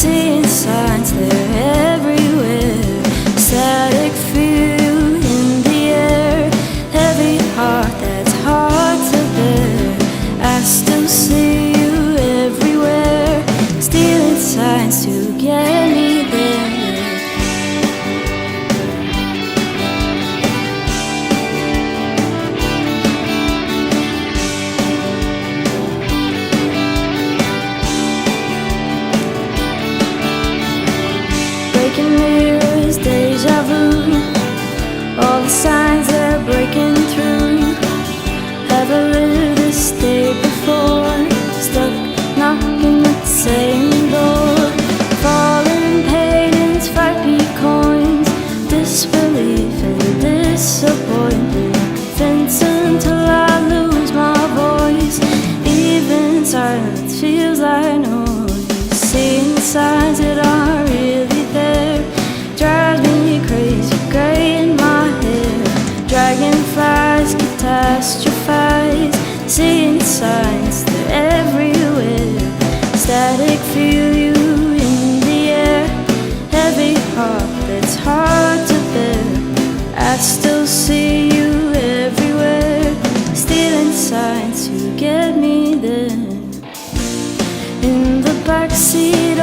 seeing signs, they're everywhere. Static feel in the air, heavy heart that's hard to bear. I still see you everywhere, stealing signs to get me there. Breaking mirrors, deja vu, all the signs they're breaking through. Have I lived this day before? Stuck knocking at the same door. Falling paintings, 5p coins, disbelief and disappointment. Fence until I lose my voice. Even silence feels like noise. Seeing signs that aren't really there drives me crazy, gray in my hair. Dragonflies catastrophize, seeing signs, they're everywhere. Static feel you in the air, heavy heart that's hard to bear. I still see you everywhere, stealing signs to get me there. In the backseat